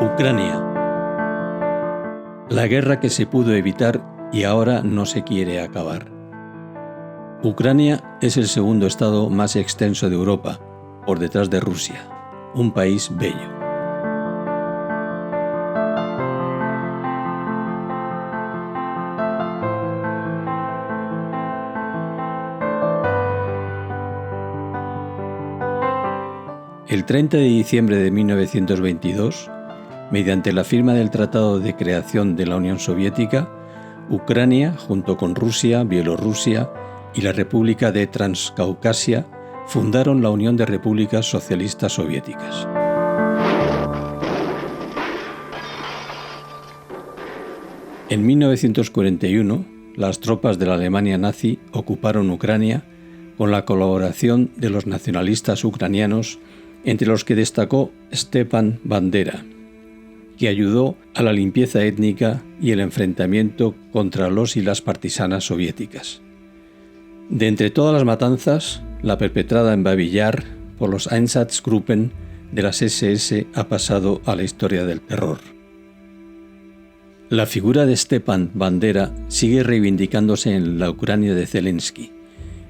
Ucrania. La guerra que se pudo evitar y ahora no se quiere acabar. Ucrania es el segundo estado más extenso de Europa, por detrás de Rusia, un país bello. El 30 de diciembre de 1922, mediante la firma del Tratado de Creación de la Unión Soviética, Ucrania, junto con Rusia, Bielorrusia y la República de Transcaucasia, fundaron la Unión de Repúblicas Socialistas Soviéticas. En 1941, las tropas de la Alemania nazi ocuparon Ucrania con la colaboración de los nacionalistas ucranianos, entre los que destacó Stepan Bandera, que ayudó a la limpieza étnica y el enfrentamiento contra los y las partisanas soviéticas. De entre todas las matanzas, la perpetrada en Babi Yar por los Einsatzgruppen de las SS ha pasado a la historia del terror. La figura de Stepan Bandera sigue reivindicándose en la Ucrania de Zelensky.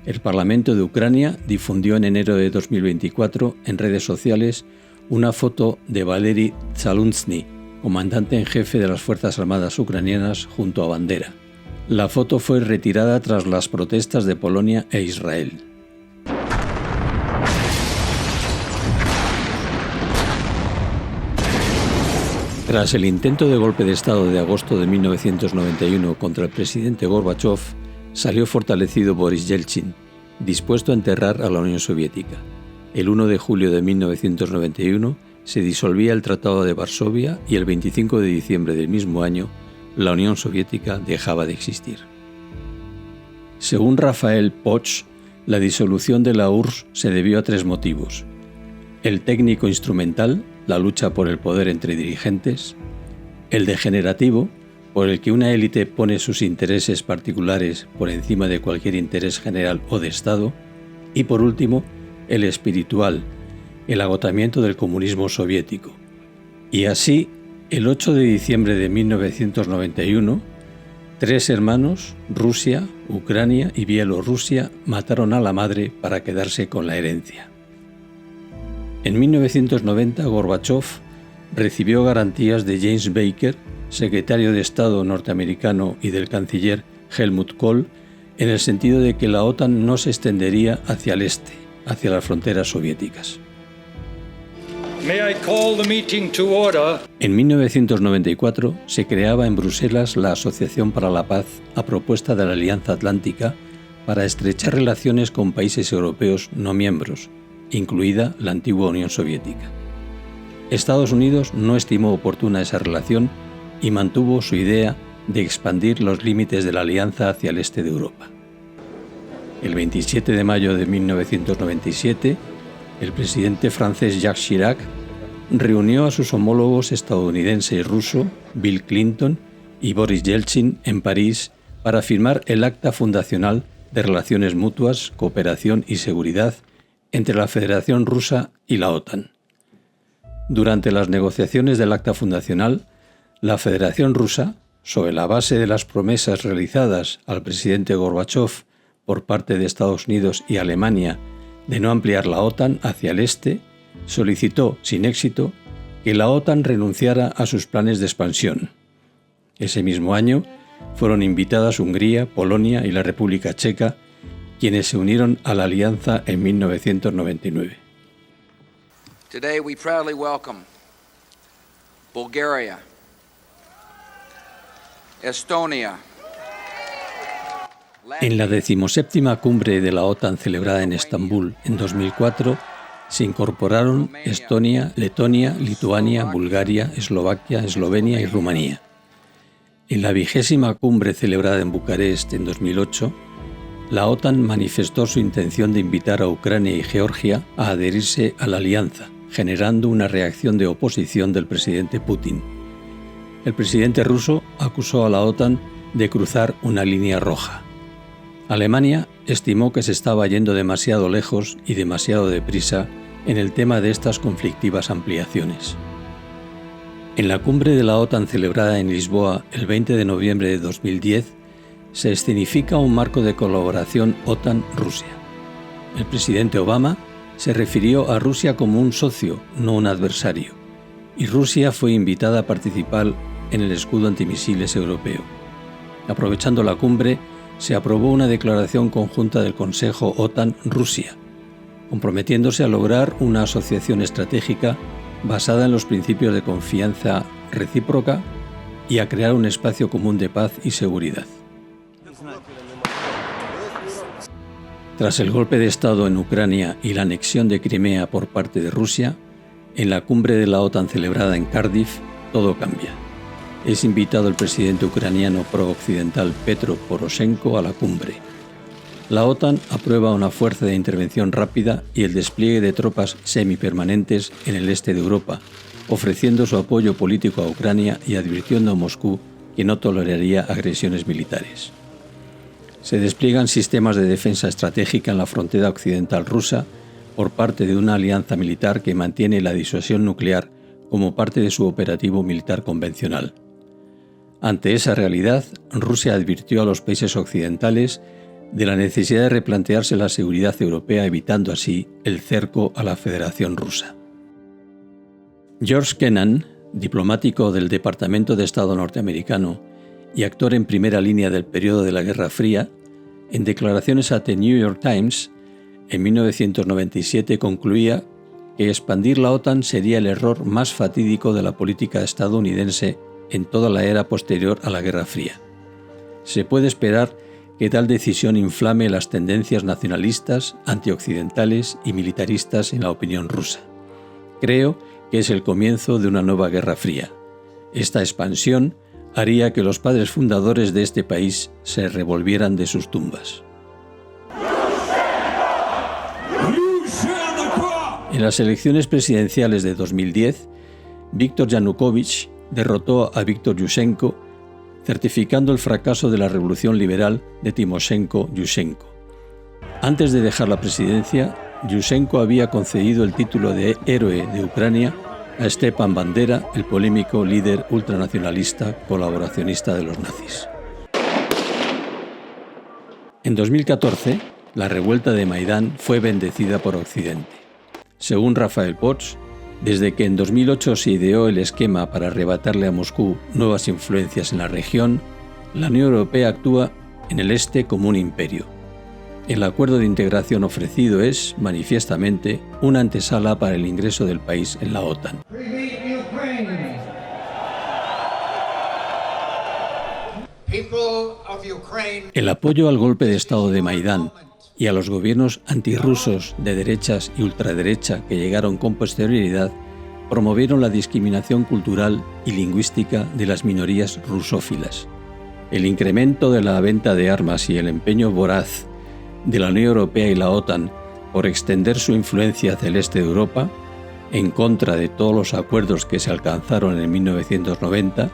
El Parlamento de Ucrania difundió en enero de 2024 en redes sociales una foto de Valery Zaluzhny, comandante en jefe de las Fuerzas Armadas ucranianas, junto a Bandera. La foto fue retirada tras las protestas de Polonia e Israel. Tras el intento de golpe de Estado de agosto de 1991 contra el presidente Gorbachov, salió fortalecido Boris Yeltsin, dispuesto a enterrar a la Unión Soviética. El 1 de julio de 1991 se disolvía el Tratado de Varsovia y el 25 de diciembre del mismo año la Unión Soviética dejaba de existir. Según Rafael Poch, la disolución de la URSS se debió a 3 motivos: el técnico instrumental, la lucha por el poder entre dirigentes; el degenerativo, por el que una élite pone sus intereses particulares por encima de cualquier interés general o de Estado; y por último, el espiritual, el agotamiento del comunismo soviético. Y así, el 8 de diciembre de 1991, 3 hermanos, Rusia, Ucrania y Bielorrusia, mataron a la madre para quedarse con la herencia. En 1990, Gorbachov recibió garantías de James Baker, secretario de Estado norteamericano, y del canciller Helmut Kohl, en el sentido de que la OTAN no se extendería hacia el este, hacia las fronteras soviéticas. En 1994 se creaba en Bruselas la Asociación para la Paz a propuesta de la Alianza Atlántica para estrechar relaciones con países europeos no miembros, incluida la antigua Unión Soviética. Estados Unidos no estimó oportuna esa relación y mantuvo su idea de expandir los límites de la alianza hacia el este de Europa. El 27 de mayo de 1997, el presidente francés Jacques Chirac reunió a sus homólogos estadounidense y ruso, Bill Clinton y Boris Yeltsin, en París para firmar el Acta Fundacional de Relaciones Mutuas, Cooperación y Seguridad entre la Federación Rusa y la OTAN. Durante las negociaciones del Acta Fundacional, la Federación Rusa, sobre la base de las promesas realizadas al presidente Gorbachov por parte de Estados Unidos y Alemania de no ampliar la OTAN hacia el este, solicitó, sin éxito, que la OTAN renunciara a sus planes de expansión. Ese mismo año fueron invitadas Hungría, Polonia y la República Checa, quienes se unieron a la alianza en 1999. Today we proudly welcome Bulgaria, Estonia. En la 17ª cumbre de la OTAN celebrada en Estambul en 2004, se incorporaron Estonia, Letonia, Lituania, Bulgaria, Eslovaquia, Eslovenia y Rumanía. En la 20ª cumbre celebrada en Bucarest en 2008, la OTAN manifestó su intención de invitar a Ucrania y Georgia a adherirse a la alianza, generando una reacción de oposición del presidente Putin. El presidente ruso acusó a la OTAN de cruzar una línea roja. Alemania estimó que se estaba yendo demasiado lejos y demasiado deprisa en el tema de estas conflictivas ampliaciones. En la cumbre de la OTAN celebrada en Lisboa el 20 de noviembre de 2010, se escenifica un marco de colaboración OTAN-Rusia. El presidente Obama se refirió a Rusia como un socio, no un adversario, y Rusia fue invitada a participar en el escudo antimisiles europeo. Aprovechando la cumbre, se aprobó una declaración conjunta del Consejo OTAN-Rusia, comprometiéndose a lograr una asociación estratégica basada en los principios de confianza recíproca y a crear un espacio común de paz y seguridad. Tras el golpe de Estado en Ucrania y la anexión de Crimea por parte de Rusia, en la cumbre de la OTAN celebrada en Cardiff, todo cambia. Es invitado el presidente ucraniano pro-occidental Petro Poroshenko a la cumbre. La OTAN aprueba una fuerza de intervención rápida y el despliegue de tropas semipermanentes en el este de Europa, ofreciendo su apoyo político a Ucrania y advirtiendo a Moscú que no toleraría agresiones militares. Se despliegan sistemas de defensa estratégica en la frontera occidental rusa por parte de una alianza militar que mantiene la disuasión nuclear como parte de su operativo militar convencional. Ante esa realidad, Rusia advirtió a los países occidentales de la necesidad de replantearse la seguridad europea, evitando así el cerco a la Federación Rusa. George Kennan, diplomático del Departamento de Estado norteamericano y actor en primera línea del periodo de la Guerra Fría, en declaraciones a The New York Times, en 1997 concluía que expandir la OTAN sería el error más fatídico de la política estadounidense en toda la era posterior a la Guerra Fría. Se puede esperar que tal decisión inflame las tendencias nacionalistas, antioccidentales y militaristas en la opinión rusa. Creo que es el comienzo de una nueva Guerra Fría. Esta expansión haría que los padres fundadores de este país se revolvieran de sus tumbas. En las elecciones presidenciales de 2010, Viktor Yanukovych derrotó a Viktor Yushchenko, certificando el fracaso de la revolución liberal de Timoshenko-Yushchenko. Antes de dejar la presidencia, Yushchenko había concedido el título de héroe de Ucrania a Stepan Bandera, el polémico líder ultranacionalista colaboracionista de los nazis. En 2014, la revuelta de Maidán fue bendecida por Occidente. Según Rafael Potts, desde que en 2008 se ideó el esquema para arrebatarle a Moscú nuevas influencias en la región, la Unión Europea actúa en el este como un imperio. El acuerdo de integración ofrecido es, manifiestamente, una antesala para el ingreso del país en la OTAN. El apoyo al golpe de Estado de Maidán y a los gobiernos antirrusos de derechas y ultraderecha que llegaron con posterioridad promovieron la discriminación cultural y lingüística de las minorías rusófilas. El incremento de la venta de armas y el empeño voraz de la Unión Europea y la OTAN por extender su influencia hacia el este de Europa, en contra de todos los acuerdos que se alcanzaron en 1990,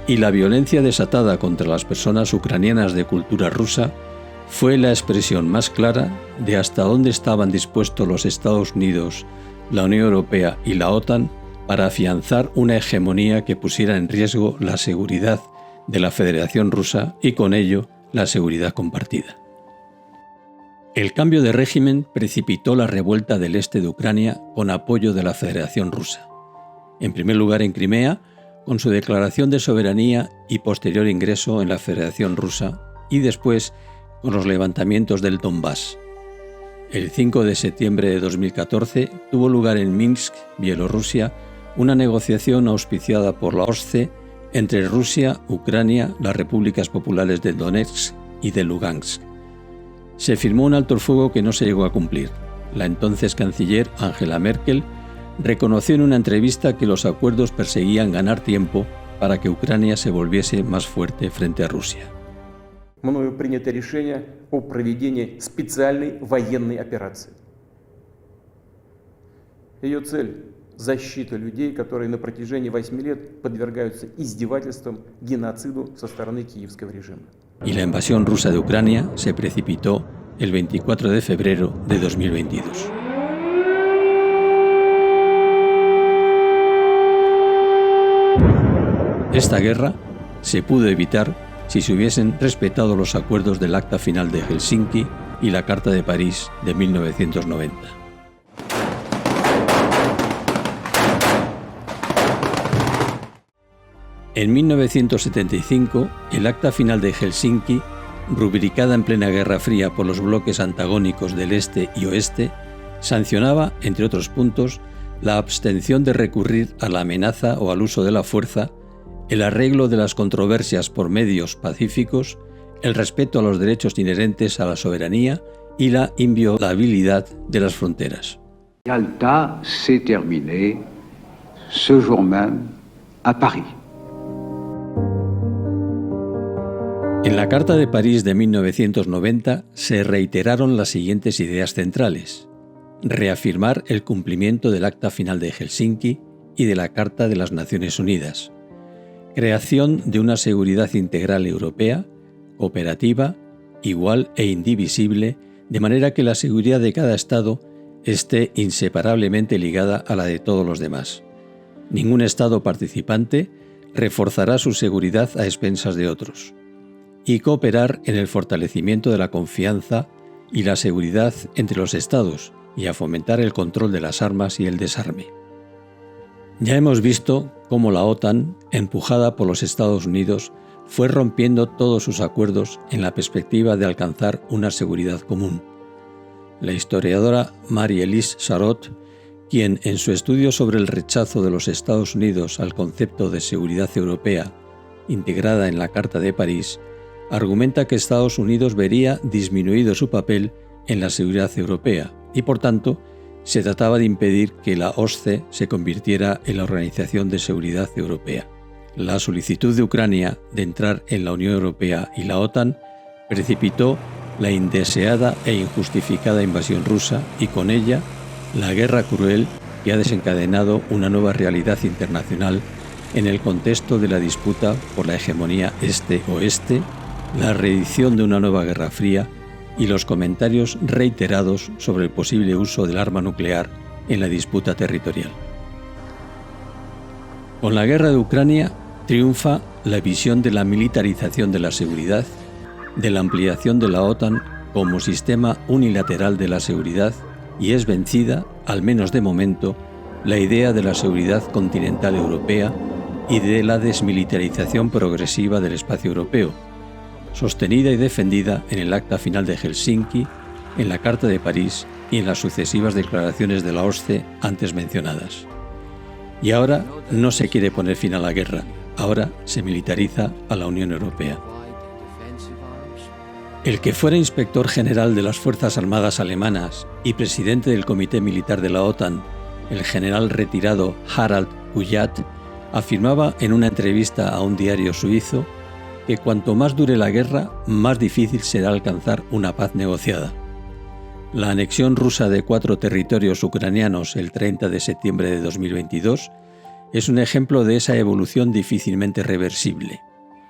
y la violencia desatada contra las personas ucranianas de cultura rusa, fue la expresión más clara de hasta dónde estaban dispuestos los Estados Unidos, la Unión Europea y la OTAN para afianzar una hegemonía que pusiera en riesgo la seguridad de la Federación Rusa y con ello la seguridad compartida. El cambio de régimen precipitó la revuelta del este de Ucrania con apoyo de la Federación Rusa. En primer lugar en Crimea, con su declaración de soberanía y posterior ingreso en la Federación Rusa, y después con los levantamientos del Donbass. El 5 de septiembre de 2014 tuvo lugar en Minsk, Bielorrusia, una negociación auspiciada por la OSCE entre Rusia, Ucrania, las repúblicas populares de Donetsk y de Lugansk. Se firmó un alto el fuego que no se llegó a cumplir. La entonces canciller Angela Merkel reconoció en una entrevista que los acuerdos perseguían ganar tiempo para que Ucrania se volviese más fuerte frente a Rusia. Мною принято решение о проведении специальной военной операции. Ее цель – защита людей, которые на протяжении 8 лет подвергаются издевательствам, геноциду со стороны киевского режима. Y la invasión rusa de Ucrania se precipitó el 24 de febrero de 2022. Esta guerra se pudo evitar si se hubiesen respetado los acuerdos del Acta Final de Helsinki y la Carta de París de 1990. En 1975, el Acta Final de Helsinki, rubricada en plena Guerra Fría por los bloques antagónicos del Este y Oeste, sancionaba, entre otros puntos, la abstención de recurrir a la amenaza o al uso de la fuerza, el arreglo de las controversias por medios pacíficos, el respeto a los derechos inherentes a la soberanía y la inviolabilidad de las fronteras. Yalta s'est terminé ce jour même à Paris. En la Carta de París de 1990 se reiteraron las siguientes ideas centrales: reafirmar el cumplimiento del Acta Final de Helsinki y de la Carta de las Naciones Unidas, creación de una seguridad integral europea, cooperativa, igual e indivisible, de manera que la seguridad de cada Estado esté inseparablemente ligada a la de todos los demás. Ningún Estado participante reforzará su seguridad a expensas de otros. Y cooperar en el fortalecimiento de la confianza y la seguridad entre los Estados y a fomentar el control de las armas y el desarme. Ya hemos visto cómo la OTAN, empujada por los Estados Unidos, fue rompiendo todos sus acuerdos en la perspectiva de alcanzar una seguridad común. La historiadora Marie-Elise Sarraute, quien en su estudio sobre el rechazo de los Estados Unidos al concepto de seguridad europea, integrada en la Carta de París, argumenta que Estados Unidos vería disminuido su papel en la seguridad europea y, por tanto, se trataba de impedir que la OSCE se convirtiera en la Organización de Seguridad Europea. La solicitud de Ucrania de entrar en la Unión Europea y la OTAN precipitó la indeseada e injustificada invasión rusa y con ella la guerra cruel que ha desencadenado una nueva realidad internacional en el contexto de la disputa por la hegemonía este-oeste, la reedición de una nueva Guerra Fría y los comentarios reiterados sobre el posible uso del arma nuclear en la disputa territorial. Con la guerra de Ucrania triunfa la visión de la militarización de la seguridad, de la ampliación de la OTAN como sistema unilateral de la seguridad y es vencida, al menos de momento, la idea de la seguridad continental europea y de la desmilitarización progresiva del espacio europeo, sostenida y defendida en el Acta Final de Helsinki, en la Carta de París y en las sucesivas declaraciones de la OSCE antes mencionadas. Y ahora no se quiere poner fin a la guerra, ahora se militariza a la Unión Europea. El que fuera inspector general de las Fuerzas Armadas alemanas y presidente del Comité Militar de la OTAN, el general retirado Harald Kujat, afirmaba en una entrevista a un diario suizo que cuanto más dure la guerra, más difícil será alcanzar una paz negociada. La anexión rusa de 4 territorios ucranianos el 30 de septiembre de 2022 es un ejemplo de esa evolución difícilmente reversible.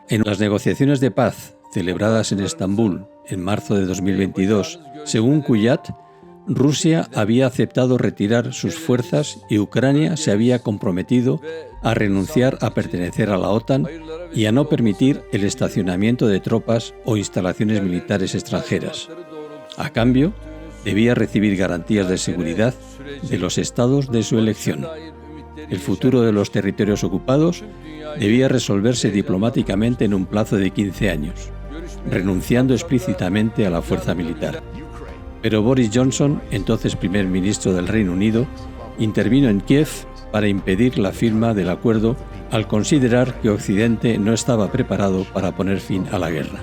En las negociaciones de paz celebradas en Estambul en marzo de 2022, según Kujat, Rusia había aceptado retirar sus fuerzas y Ucrania se había comprometido a renunciar a pertenecer a la OTAN y a no permitir el estacionamiento de tropas o instalaciones militares extranjeras. A cambio, debía recibir garantías de seguridad de los estados de su elección. El futuro de los territorios ocupados debía resolverse diplomáticamente en un plazo de 15 años, renunciando explícitamente a la fuerza militar. Pero Boris Johnson, entonces primer ministro del Reino Unido, intervino en Kiev para impedir la firma del acuerdo al considerar que Occidente no estaba preparado para poner fin a la guerra.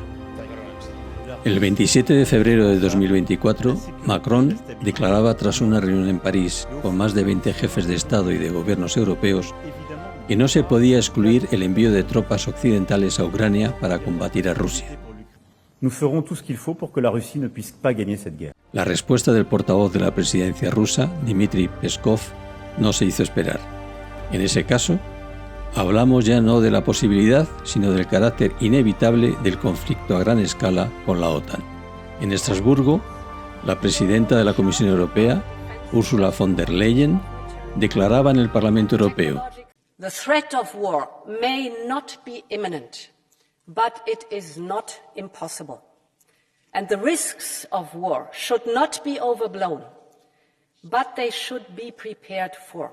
El 27 de febrero de 2024, Macron declaraba tras una reunión en París con más de 20 jefes de Estado y de gobiernos europeos que no se podía excluir el envío de tropas occidentales a Ucrania para combatir a Rusia. La respuesta del portavoz de la presidencia rusa, Dmitry Peskov, no se hizo esperar. En ese caso, hablamos ya no de la posibilidad, sino del carácter inevitable del conflicto a gran escala con la OTAN. En Estrasburgo, la presidenta de la Comisión Europea, Ursula von der Leyen, declaraba en el Parlamento Europeo: The threat of war may not be imminent, but it is not impossible. And the risks of war should not be overblown, but they should be prepared for.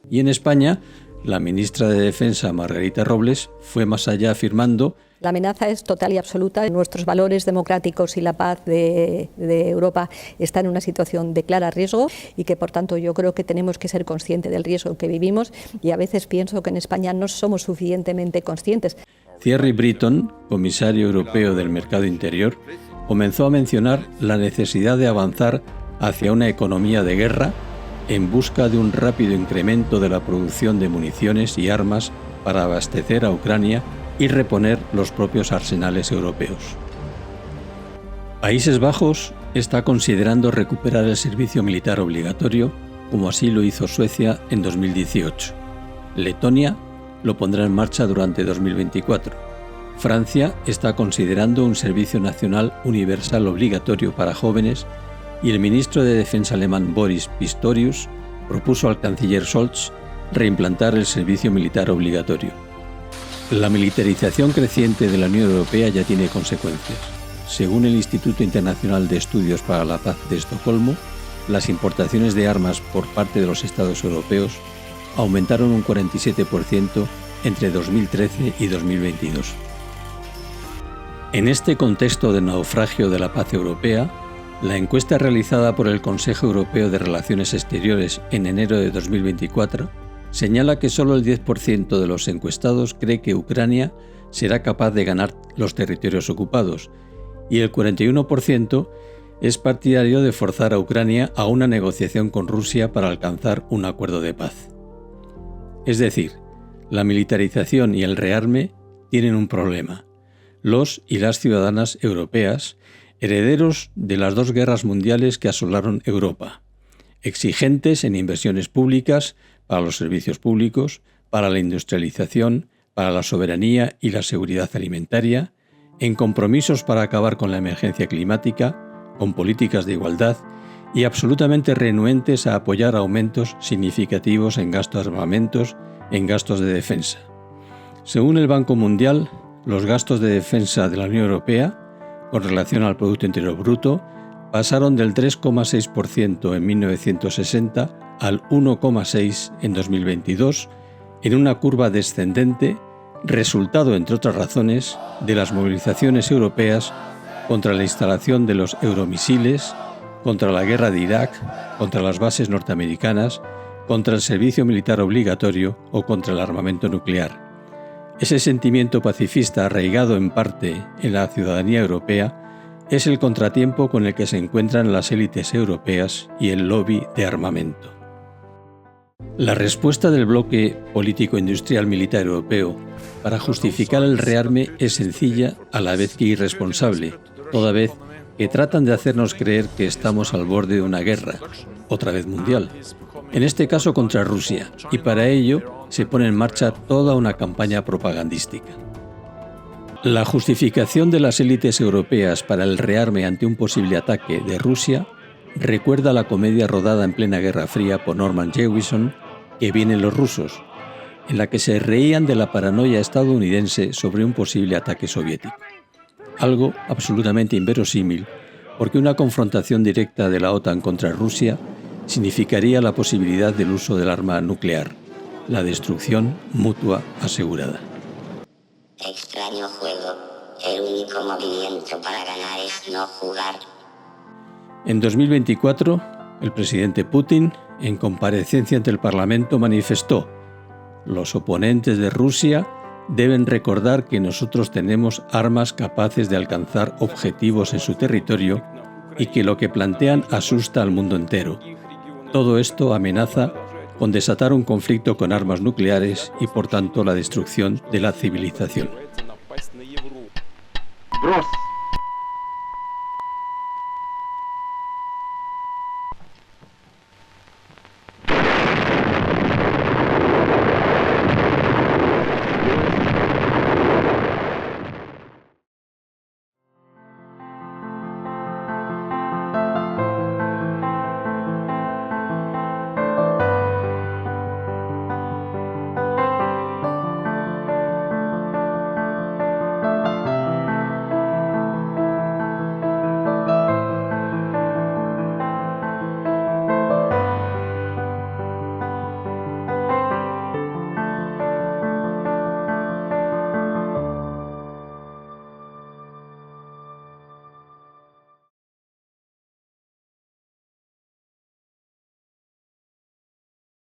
Y en España, la ministra de Defensa, Margarita Robles, fue más allá afirmando: la amenaza es total y absoluta. Nuestros valores democráticos y la paz de Europa están en una situación de clara riesgo y que, por tanto, yo creo que tenemos que ser conscientes del riesgo que vivimos y a veces pienso que en España no somos suficientemente conscientes. Thierry Breton, comisario europeo del mercado interior, comenzó a mencionar la necesidad de avanzar hacia una economía de guerra en busca de un rápido incremento de la producción de municiones y armas para abastecer a Ucrania y reponer los propios arsenales europeos. Países Bajos está considerando recuperar el servicio militar obligatorio, como así lo hizo Suecia en 2018. Letonia lo pondrá en marcha durante 2024. Francia está considerando un servicio nacional universal obligatorio para jóvenes y el ministro de Defensa alemán Boris Pistorius propuso al canciller Scholz reimplantar el servicio militar obligatorio. La militarización creciente de la Unión Europea ya tiene consecuencias. Según el Instituto Internacional de Estudios para la Paz de Estocolmo, las importaciones de armas por parte de los Estados europeos aumentaron un 47% entre 2013 y 2022. En este contexto de naufragio de la paz europea, la encuesta realizada por el Consejo Europeo de Relaciones Exteriores en enero de 2024 señala que solo el 10% de los encuestados cree que Ucrania será capaz de ganar los territorios ocupados y el 41% es partidario de forzar a Ucrania a una negociación con Rusia para alcanzar un acuerdo de paz. Es decir, la militarización y el rearme tienen un problema. Los y las ciudadanas europeas, herederos de las dos guerras mundiales que asolaron Europa, exigentes en inversiones públicas para los servicios públicos, para la industrialización, para la soberanía y la seguridad alimentaria, en compromisos para acabar con la emergencia climática, con políticas de igualdad y absolutamente renuentes a apoyar aumentos significativos en gastos de armamentos, en gastos de defensa. Según el Banco Mundial, los gastos de defensa de la Unión Europea, con relación al Producto Interior Bruto, pasaron del 3,6% en 1960 al 1,6% en 2022, en una curva descendente, resultado, entre otras razones, de las movilizaciones europeas contra la instalación de los euromisiles, contra la guerra de Irak, contra las bases norteamericanas, contra el servicio militar obligatorio o contra el armamento nuclear. Ese sentimiento pacifista arraigado en parte en la ciudadanía europea es el contratiempo con el que se encuentran las élites europeas y el lobby de armamento. La respuesta del bloque político-industrial militar europeo para justificar el rearme es sencilla a la vez que irresponsable, toda vez que tratan de hacernos creer que estamos al borde de una guerra, otra vez mundial, en este caso contra Rusia, y para ello se pone en marcha toda una campaña propagandística. La justificación de las élites europeas para el rearme ante un posible ataque de Rusia recuerda la comedia rodada en plena Guerra Fría por Norman Jewison, Que vienen los rusos, en la que se reían de la paranoia estadounidense sobre un posible ataque soviético. Algo absolutamente inverosímil, porque una confrontación directa de la OTAN contra Rusia significaría la posibilidad del uso del arma nuclear, la destrucción mutua asegurada. Extraño juego. El único movimiento para ganar es no jugar. En 2024, el presidente Putin, en comparecencia ante el Parlamento, manifestó: los oponentes de Rusia deben recordar que nosotros tenemos armas capaces de alcanzar objetivos en su territorio y que lo que plantean asusta al mundo entero. Todo esto amenaza con desatar un conflicto con armas nucleares y, por tanto, la destrucción de la civilización.